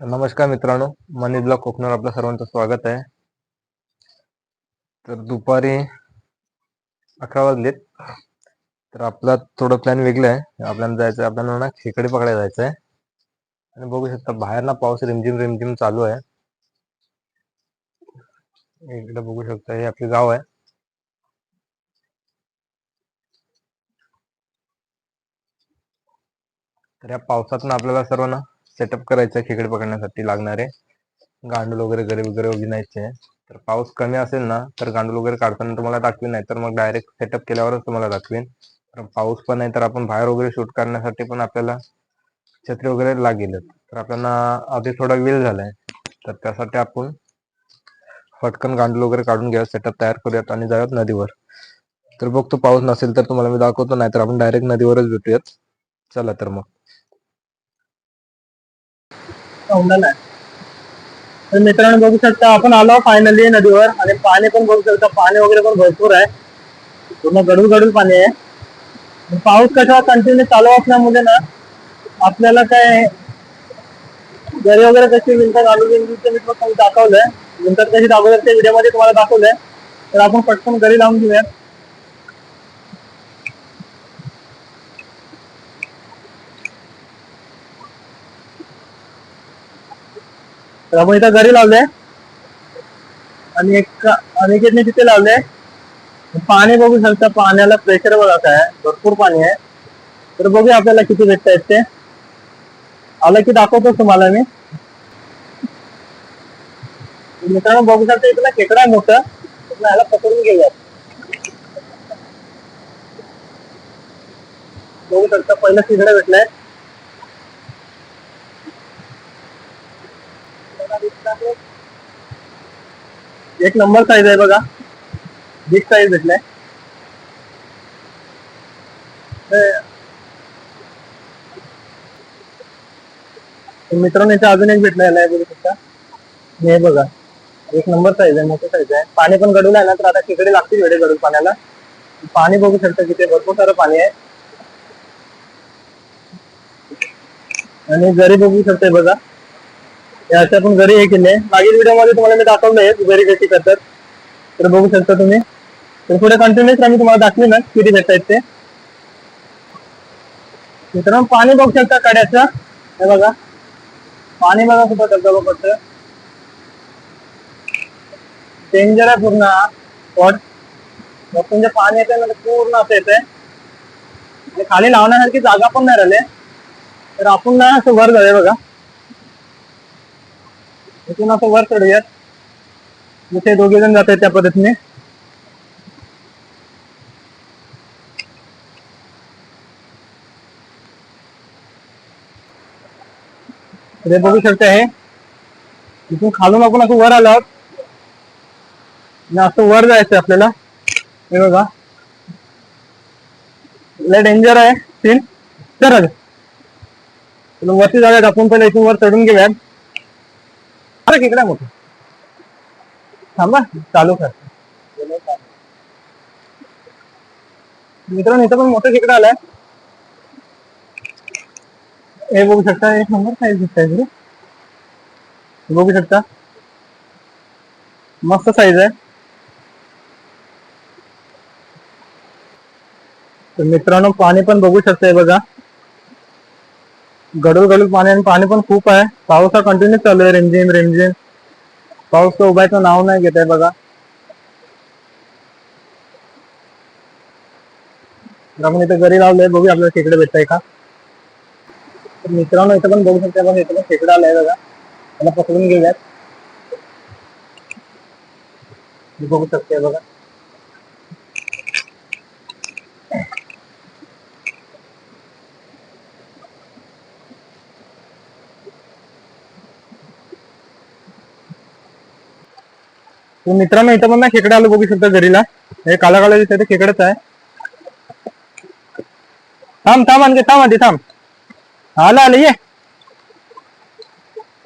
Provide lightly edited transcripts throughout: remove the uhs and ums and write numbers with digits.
तर नमस्कार मित्रांनो, मनी ब्लॉग कोकणावर आपलं सर्वांचं स्वागत आहे. तर दुपारी 11 वाजलेत. तर आपला थोडं प्लॅन वेगळं आहे. आपल्याला जायचं, आपल्याला ना खेकडे पकडायला जायचं आहे. आणि बघू शकता बाहेर ना पाऊस रिमझिम रिमझिम चालू आहे. इकडे बघू शकता हे आपले गाव आहे. तर या पावसातून आपल्याला सर्व ना सेटअप करायचं आहे खेकडे पकडण्यासाठी लागणारे गांडूल वगैरे घरी वगैरे उघडायचे आहे. तर पाऊस कमी असेल ना तर गांडूल वगैरे काढताना तुम्हाला दाखवीन, नाही तर मग डायरेक्ट सेटअप केल्यावरच तुम्हाला दाखवीन. तर पाऊस पण आहे तर आपण बाहेर वगैरे शूट करण्यासाठी पण आपल्याला छत्री वगैरे लागेल. तर आपल्याला आधी थोडा वेळ झालाय, तर त्यासाठी आपण पटकन गांडूल वगैरे काढून घ्या, सेटअप तयार करूयात आणि जाऊयात नदीवर. तर बघतो पाऊस नसेल तर तुम्हाला मी दाखवतो, नाही तर आपण डायरेक्ट नदीवरच भेटूयात. चला तर मग. तर मित्रांनो बघू शकता आपण आलो फायनली नदीवर आणि पाणी पण बघू शकता, पाणी वगैरे पण भरपूर आहे, पूर्ण गडूळ गडूळ पाणी आहे. पाऊस कसा कंटिन्यू चालू असल्यामुळे ना आपल्याला काय घरी वगैरे कशी विंटर घालून मी पण दाखवलंय, विंटर कशी अगोदरच्या व्हिडिओ मध्ये तुम्हाला दाखवलंय. तर आपण पटकन घरी लावून घेऊया. तर आपण इथं घरी लावलंय आणि एक अनिकेतने तिथे लावलंय. पाणी बघू शकता, पाण्याला प्रेशर बघा काय भरपूर पाणी आहे. तर बघूया आपल्याला किती भेटत आहेत ते. आलं की दाखवतो तुम्हाला मी. मित्रांनो बघू शकता इथला खेकडा आहे मोठं, ह्याला पकडून घेऊयात. बघू शकता पहिला खेकडा भेटलाय. एक नंबर साईज आहे बघा, बिग साईज भेटलाय. मित्रांनो इथे अजून एक भेटलाय, बघू शकता. हे बघा एक नंबर साईज आहे, मोठं साईज आहे. पाणी पण गडून आहे ना, तर आता खेकडे लागतील वेळे गडून पाण्याला. पाणी बघू शकता तिथे भरपूर सारं पाणी आहे. आणि घरी बघू शकते बघा, याच्या पण घरी हे केले. मागील व्हिडिओ मध्ये तुम्हाला मी दाखवलंय घरी कशी करतात, तर बघू शकता तुम्ही. तर पुढे कंटिन्युअस आम्ही तुम्हाला दाखवी ना किती भेटत आहेत ते. मित्रांनो पाणी बघू शकता कड्याचं, हे बघा पाणी बघा कुठं धबधबा पडतं. डेंजर आहे पूर्ण स्पॉट. तुमचे पाणी येते ना पूर्ण असं येते आणि खाली लावण्यासारखी जागा पण नाही राहिले. तर आपण ना असं वर जाऊया बघा, इथून असं वर चढूयात. जिथे दोघे जण जात आहेत त्या पद्धतीने. ते बघू शकता, हे इथून खालून आपण असं वर आलो आहोत. असं वर जायचं आपल्याला, हे बघा लय डेंजर आहे सीन. तर वरती जाऊयात आपण, पहिले इथून वर चढून घेऊयात. अरे इकडे मोठं थांबा चालू कर. मित्रांनो इथं पण मोठं खेकडं आलाय, हे बघू शकता. एक नंबर साईज दिसत बघू शकता, मस्त साईज आहे. तर मित्रांनो पाणी पण बघू शकताय बघा, गडूळ गडूळ पाणी, आणि पाणी पण खूप आहे. पाऊस हा कंटिन्यू चालू आहे, रिमझिम रिमझिम. पाऊस तर उभायचं नाव नाही घेत आहे बघा. आपण इथं घरी लावलंय, बघूया आपल्याला खेकडे भेटताय का. तर मित्रांनो इथं पण बघू शकता बघा, इथं पण खेकडा आलाय बघा, त्याला पकडून घेऊयात. बघू शकते बघा. तर मित्रांनो इथं पण ना खेकडा आलो, बघू शकता घरीला. हे काला काला दिसतंय ते खेकडच आहे. थांब थांब आणखी थांब, आधी थांब. आलं आलं ये.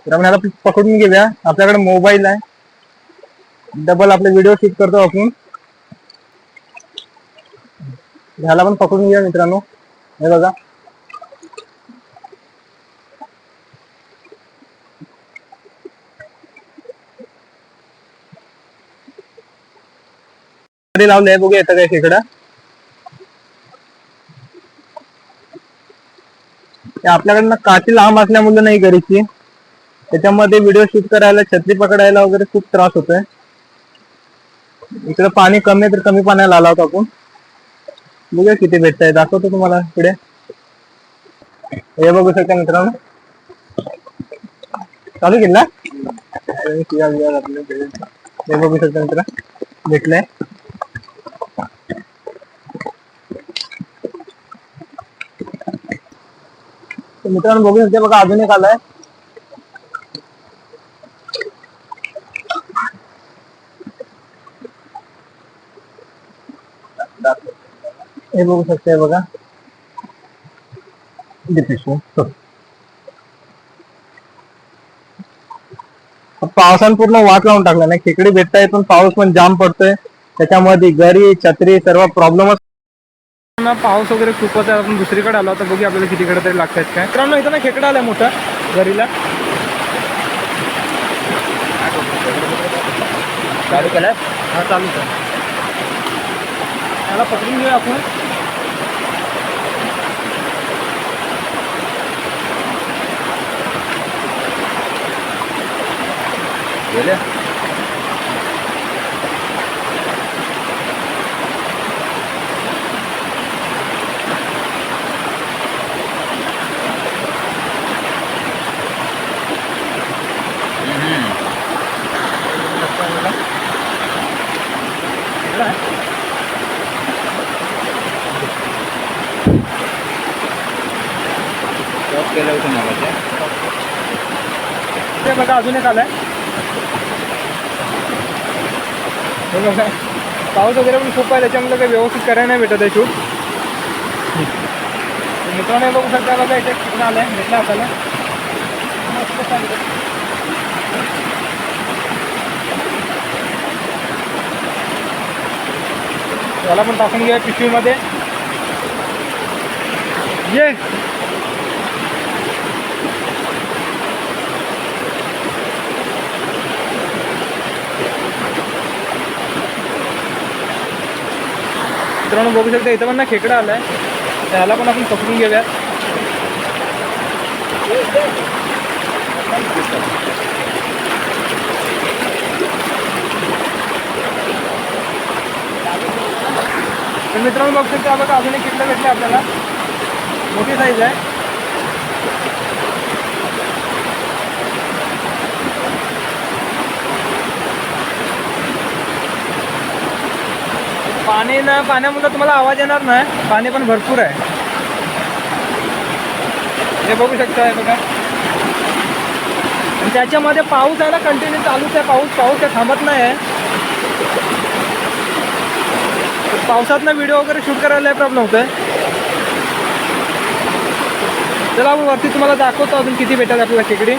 तर आपण ह्याला पकडून घेऊया. आपल्याकडे मोबाईल आहे, डबल आपले व्हिडिओ शूट करतो आपण. ह्याला पण पकडून घेऊया मित्रांनो, हे बघा. लावलंय, बघूया येतं काय खेकडा. आपल्याकडनं काठी लांब असल्यामुळे नाही गरीची, त्याच्यामध्ये व्हिडिओ शूट करायला, छत्री पकडायला वगैरे खूप त्रास होतोय. इकडे पाणी कमी आहे तर कमी पाण्याला आला होता आपण. बघूया किती भेटताय, दाखवतो तुम्हाला इकडे. हे बघू शकता मित्रांनो, चालू केला. हे बघू शकता मित्र, भेटलंय. मित्रांनो बघू शकते बघा, अजून एक आलाय. हे बघू शकते बघा, पावसानं पूर्ण वाट लावून टाकला नाही. खेकडे भेटतायत पण पाऊस पण जाम पडतोय, त्याच्यामध्ये गरी छत्री सर्व प्रॉब्लेमच. पाऊस वगैरे खूपच आहे. आपण दुसरीकडे आलो तर बघू आपल्याला किती खेकडे तरी लागतात काय. मित्रांनो इथं ना खेकडा आलाय मोठा गरीला. चालू केलाय, हा चालू आहे. त्याला पकडून घेऊया आपण. ते बघा अजून एक आलाय. बघा पाऊस वगैरे पण खूप आहे, त्याच्यामुळे काही व्यवस्थित करायला नाही भेटत आहे शूट. मित्रांनो बघू शकता बघा, इथे किती आलाय भेटला आपल्याला. त्याला पण टाकून घ्या पिशवीमध्ये. ये मित्रांनो बघू शकता, इथं पण ना खेकडा आलाय, त्याला पण आपण पकडून घेऊया. तर मित्रांनो बघू शकता बघा, अजून एक खेकडा भेटले आपल्याला, मोठी साईज आहे. पाणी ना, पाण्यामुळे तुम्हाला आवाज येणार नाही, पाणी पण भरपूर आहे. हे बघू शकता बघा. आणि त्याच्यामध्ये पाऊस आहे ना, कंटिन्यू चालूच आहे. पाऊस काय थांबत नाही आहे. पावसात ना व्हिडिओ वगैरे शूट करायला प्रॉब्लेम होतोय. चला आपण वरती तुम्हाला दाखवतो अजून किती भेटतात आपल्याला खेकडी.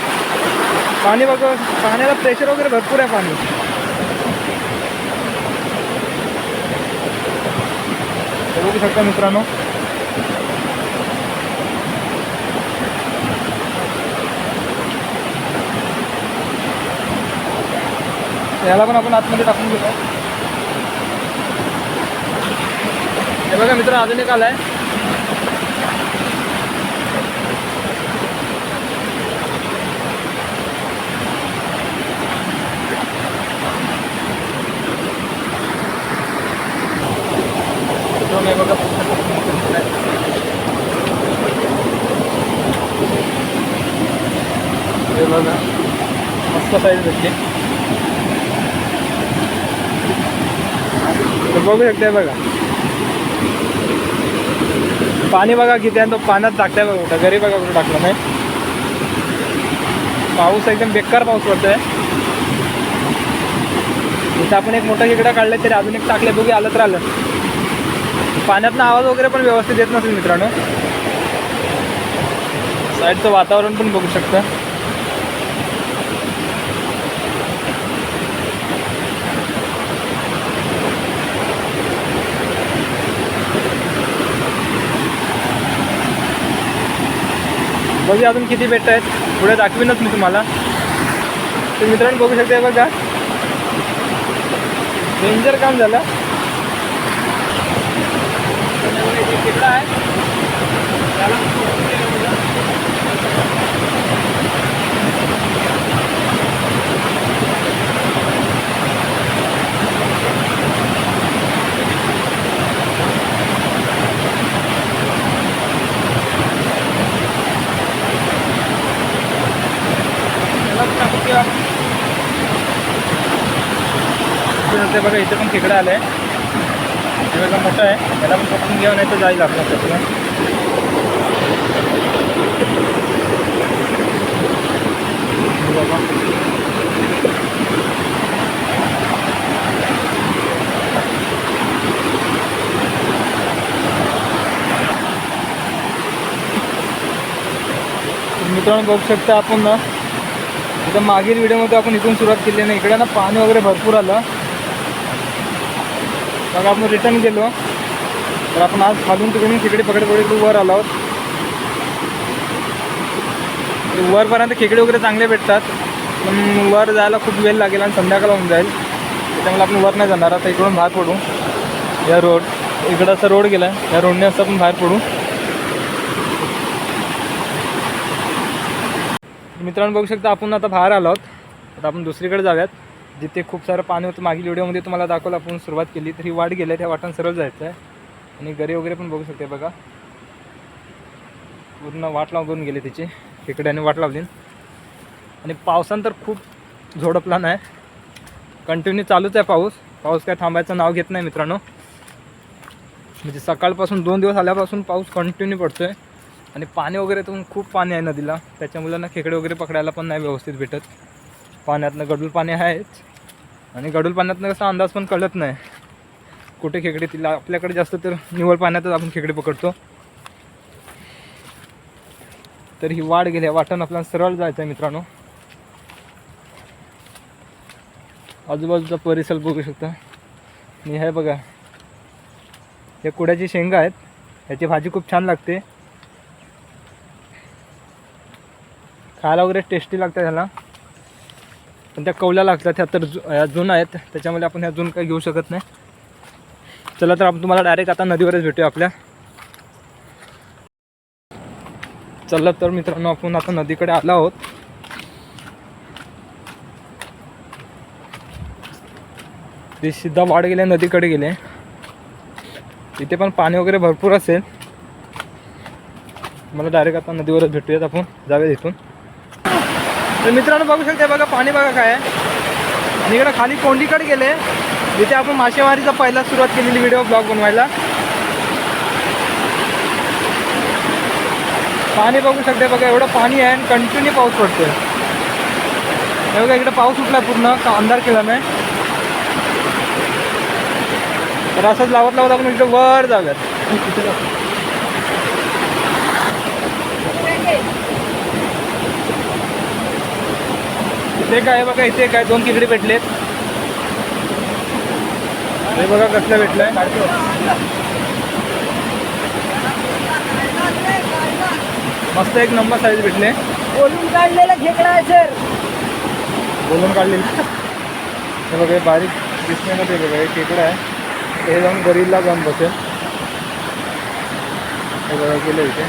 पाणी बघा, पाण्याला प्रेशर वगैरे भरपूर आहे पाणी. बघू शकता मित्रांनो. याला पण आपण आतमध्ये टाकून घेऊ. हे बघा मित्र, अजून एक आलाय. बघा हे बघा, मस्त साईज भेटते. बघू शकते बघा, पाणी बघा किती आहे, तो पाण्यात टाकताय बघा. कुठं घरी बघा कुठं टाकलं नाही. पाऊस एकदम बेकार पाऊस पडतोय. इथं आपण एक मोठा खेकडा काढलाय, तरी अजून एक टाकले, बघू आलं तर आलं. पाण्यातनं आवाज वगैरे पण व्यवस्थित येत नसेल मित्रांनो. साईडचं वातावरण पण बघू शकता. बघूया अजून किती भेटत आहेत, पुढे दाखवीनच मी तुम्हाला. तर मित्रांनो बघू शकता बघा, डेंजर काम झालं. खेकडा आहे त्याला सोडून दिलं होतं. ते बघा इथे पण खेकडा आलाय. हे बघा मोठं आहे, त्याला पण पकडून घ्यावं नाही तर जाईल आपला खेकडा. मित्रांनो बघू शकता आपण ना, इथं मागील व्हिडिओमध्ये आपण इथून सुरुवात केली नाही. इकडे ना पाणी वगैरे भरपूर आलं. मग आपण रिटर्न गेलो तर आपण आज खालून तिकडून खेकडे पकडे वर आलो आहोत. वरपर्यंत खेकडे वगैरे चांगले भेटतात, पण वर जायला खूप वेळ लागेल आणि संध्याकाळ होऊन जाईल. त्याच्यामुळे आपण वर नाही जाणार. आता इकडून बाहेर पडू. या रोड इकडं असा रोड गेला आहे, या रोडने असं आपण बाहेर पडू. मित्रांनो बघू शकता आपण आता बाहेर आलो आहोत. आता आपण दुसरीकडे जाऊयात जिथे खूप सारं पाणी होतं. मागील व्हिडिओमध्ये तुम्हाला दाखवलं आपण सुरुवात केली तर ही वाट गेली आहे, त्या वाटानं सरळ जायचं आहे. आणि गरे वगैरे पण बघू शकते बघा, पूर्ण वाट लावून गेली त्याची, खेकड्याने वाट लावली. आणि पावसानं तर खूप झोडपला नाही, कंटिन्यू चालूच आहे पाऊस. पाऊस काय थांबायचं नाव घेत नाही मित्रांनो. म्हणजे सकाळपासून 2 दिवस आल्यापासून पाऊस कंटिन्यू पडतो आहे. आणि पाणी वगैरे तर खूप पाणी आहे नदीला, त्याच्यामुळे ना खेकडे वगैरे पकडायला पण नाही व्यवस्थित भेटत. पाण्यातनं गडूळ पाणी आहेच, आणि गडूळ पाण्यातनं कसा अंदाज पण कळत नाही कुठे खेकडे. तिला आपल्याकडे जास्त तर निवळ पाण्यातच आपण खेकडे पकडतो. तर ही वाट गेली, वाटण आपल्याला सरळ जायचं आहे मित्रांनो. आजूबाजूचा परिसर बघू शकता. आणि हे बघा, हे कुड्याची शेंगा आहेत, याची भाजी खूप छान लागते, खायला वगैरे टेस्टी लागतं ह्याला. पण त्या कवल्या लागतात, ह्या तर ह्या जून आहेत, त्याच्यामुळे आपण ह्या जून काही घेऊ शकत नाही. चला तर आपण तुम्हाला डायरेक्ट आता नदीवरच भेटूया आपल्या. चला तर मित्रांनो आपण आता नदीकडे आलो आहोत. ते सिद्धा वाढ गेले, नदीकडे गेले. इथे पण पाणी वगैरे भरपूर असेल. मला डायरेक्ट आता नदीवरच भेटूयात आपण, जाऊया इथून. तर मित्रांनो बघू शकता बघा, पाणी बघा काय आहे. आणि इकडे खाली कोंडीकडे गेले, जिथे आपण मासेमारीचा पहिला सुरुवात केलेली व्हिडिओ ब्लॉग बनवायला. पाणी बघू शकते बघा, एवढं पाणी आहे आणि कंटिन्यू पाऊस पडतोय. हे बघा इकडे पाऊस उठला, पूर्ण अंधार केला नाही. तर असंच लावत लावत आपण इकडे वर जाऊयात. इथे काय बघा, इथे काय 2 खेकडे भेटलेत. हे बघा कसलं भेटलंय, मस्त एक नंबर साईज भेटले. बोलून काढलेला खेकडा आहे सर, बोलून काढलेलं. हे बघा बारीक दिसण्यामध्ये बघा एक खेकडा आहे, हे जाऊन गरीला जाऊन बसेल. हे बघा गेलं इथे,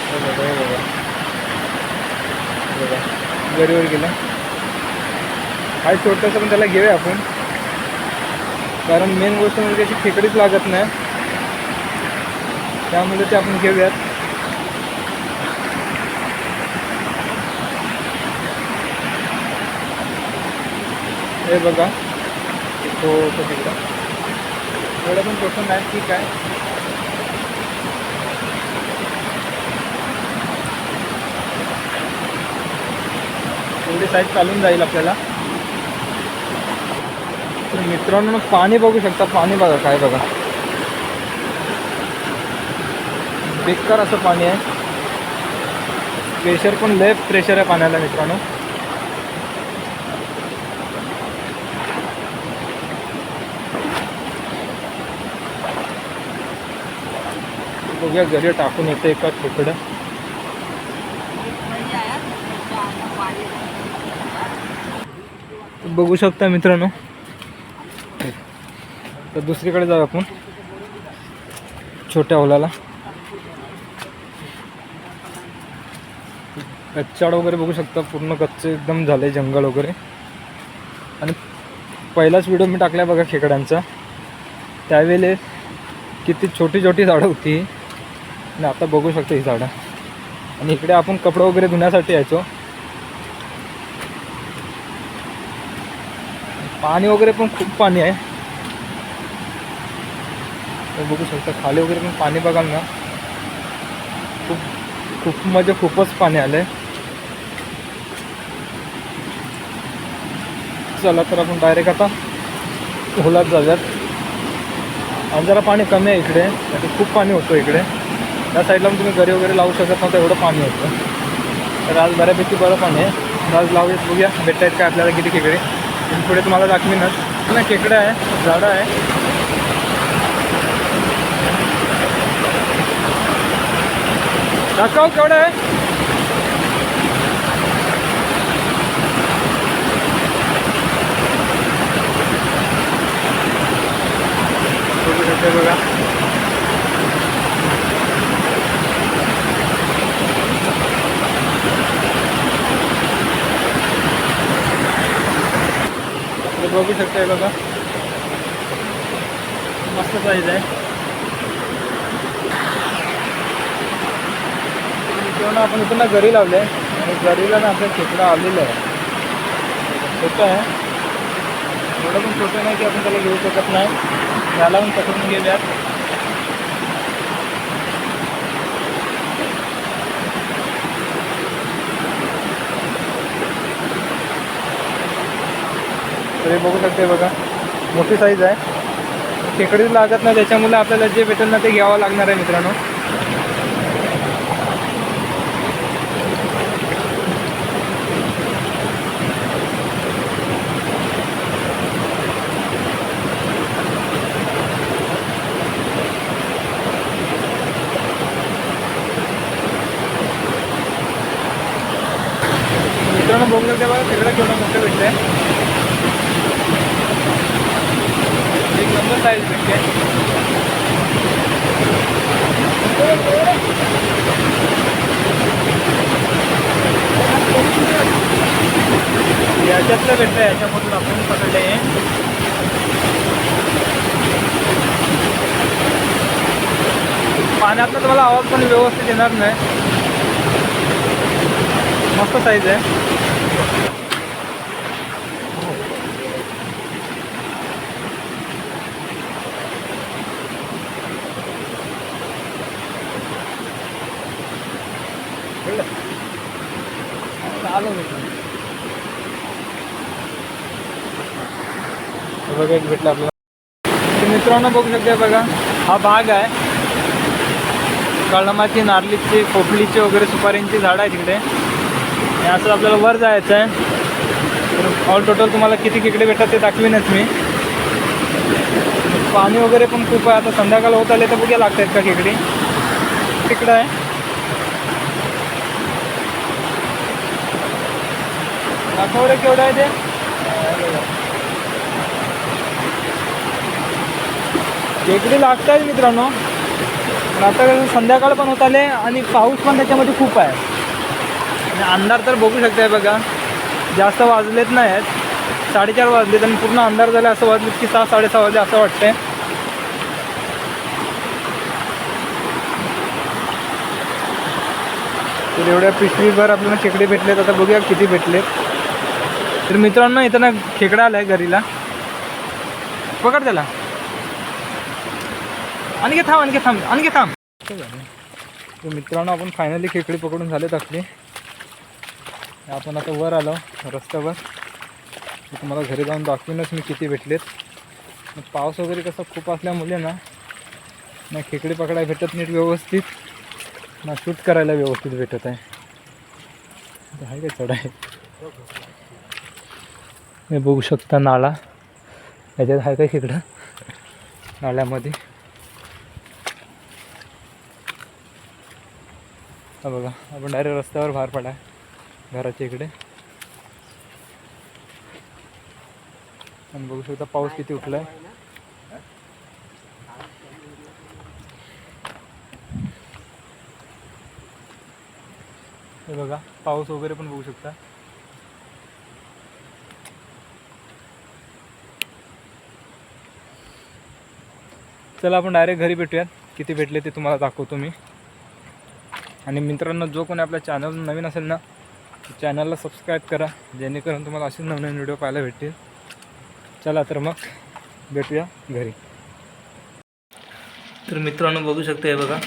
हे बघा हे बघा बघा गरीवर गेलं. हा छोटंसं पण त्याला घेऊया आपण, कारण मेन गोष्ट म्हणजे त्याची खेकडीच लागत नाही, त्यामुळे ते आपण घेऊयात. हे बघा छोटं खेकडा, एवढं पण छोटं नाही, ठीक आहे. एवढी साईज चालून जाईल आपल्याला. तर मित्रांनो पाणी बघू शकता, पाणी बघा काय बघा, बेकार असं पाणी आहे. प्रेशर पण लय प्रेशर आहे पाण्याला मित्रांनो. बघूया घरी टाकून येते एका खेकडं. बघू शकता मित्रांनो. तर दुसरीकडे जाऊ आपण. छोट्या होलाला. कच्चाड वगैरे बघू शकता, पूर्ण कच्चे एकदम झाले जंगल वगैरे. आणि पहिलाच व्हिडिओ मी टाकला बघा खेकड्यांचा, त्यावेळेला किती छोटी छोटी झाडं होती आणि आता बघू शकता ही झाडं. आणि इकडे आपण कपडे वगैरे धुण्यासाठी यायचो. पाणी वगैरे पण खूप पाणी आहे. बघू शकता खाली वगैरे पण पाणी बघाल ना, खूप खूप म्हणजे खूपच पाणी आलंय. चला तर आपण डायरेक्ट आता होलात जाऊयात. आणि जरा पाणी कमी आहे इकडे, म्हणजे खूप पाणी होतं इकडे. त्या साईडला पण तुम्ही घरी वगैरे लावू शकत नव्हतं, एवढं पाणी होतं. तर आज बऱ्यापैकी बरं पाणी आहे. आज लावूयात, बघूया भेटत आहेत का आपल्याला किती खेकडे. पुढे तुम्हाला दाखवीनच ना. खेकडे आहे, झाडं आहे. दाखव केवढं आहे. बघू शकते बघा. बघू शकताय बघा, मस्त साईज आहे. मित्रांनो आपण इथं ना घरी लावले आणि घरीला ना आपल्या खेकडा आलेलं आहे. छोटं आहे, एवढं पण छोटं नाही की आपण त्याला घेऊ शकत नाही. त्याला पण पकडून गेल्यात. तरी बघू शकते बघा, मोठी साईज आहे. खेकडीच लागत नाही, त्याच्यामुळे आपल्याला जे भेटेल ना ते घ्यावं लागणार आहे मित्रांनो. मित्रांनो बघू शकते बघा, खेकडा केवढा मोठं भेटतंय. एक नंबर साईज भेटते. याच्यातलं भेटतं, याच्यामधून आपण पकडले. पाण्यातनं तुम्हाला आवाज पण व्यवस्थित येणार नाही. मस्त साईज आहे. बघा एक भेटलं आपल्याला. मित्रांनो बघू शकते बघा, हा बाग आहे. कळमाची, नारळीची, पोपलीची वगैरे सुपारींची झाडं आहे तिकडे. आणि असं आपल्याला वर जायचं आहे. तर ऑल टोटल तुम्हाला किती खेकडे भेटतात ते दाखवीनच मी. पाणी वगैरे पण खूप आहे. आता संध्याकाळ होत आले तर बघूया लागत आहेत का खेकडी. तिकडं आहे. दाखव रे केवढं आहे ते. खेकडी लागत आहेत मित्रांनो. पण आता संध्याकाळ पण होत आले आणि पाऊस पण त्याच्यामध्ये खूप आहे. आणि अंधार तर बघू शकताय बघा, जास्त वाजलेत नाही आहेत. 4:30 वाजलेत आणि पूर्ण अंधार झाला असं वाजलेत की 6-6:30 वाजले असं वाटतंय. तर एवढ्या पिशवीभर आपल्याला खेकडे भेटलेत. आता बघूया किती भेटलेत. तर मित्रांनो इथं ना खेकडा आलाय घरीला. पकड त्याला. आणखी थांब. तर मित्रांनो आपण फायनली खेकडी पकडून झालेत आपली. आपण आता वर आलो रस्त्यावर. तुम्हाला घरी जाऊन दाखवूनच मी किती भेटलेत. पाऊस वगैरे कसं खूप असल्यामुळे ना खेकडे पकडायला भेटत नीट व्यवस्थित, ना शूट करायला व्यवस्थित भेटत आहे. आहे काय चढ आहे. हे बघू शकता नाळा, याच्यात आहे काय खेकडं नाळ्यामध्ये. हा बघा, आपण डायरेक्ट रस्त्यावर बाहेर पडा घराच्या इकडे. आणि बघू शकता पाऊस किती उठलाय. हे बघा पाऊस वगैरे पण बघू शकता. चला आपण डायरेक्ट घरी भेटूयात. किती भेटले ते तुम्हाला दाखवतो मी. आणि मित्रांनो, जो कोणी आपल्या चॅनल नवीन असेल ना, चॅनलला सबस्क्राईब करा, जेणेकरून तुम्हाला असेच नवीन व्हिडिओ पाहायला भेटतील. चला तर मग भेटूया घरी. तर मित्रांनो बघू शकता, हे बघा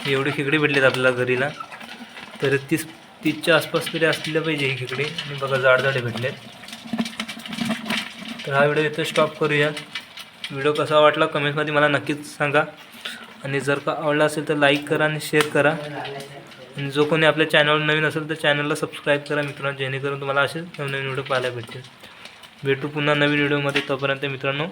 एवढी खेकडी भेटलीत आपल्याला घरीला. तर 30च्या आसपास तरी असलेल्या पाहिजे ही खेकडी. आणि बघा जाडजाडे भेटलेत. तर हा व्हिडिओ इथं स्टॉप करूया. व्हिडिओ कसा वाटला कमेंटमध्ये मला नक्कीच सांगा. आणि जर का आवडला असेल तर लाईक करा आणि शेअर करा. आणि जो कोणी आपल्या चॅनलवर नवीन असेल तर चॅनलला सबस्क्राईब करा मित्रांनो, जेणेकरून तुम्हाला असेच नवीन व्हिडिओ पाहायला भेटतील. भेटू पुन्हा नवीन व्हिडिओमध्ये. तोपर्यंत मित्रांनो.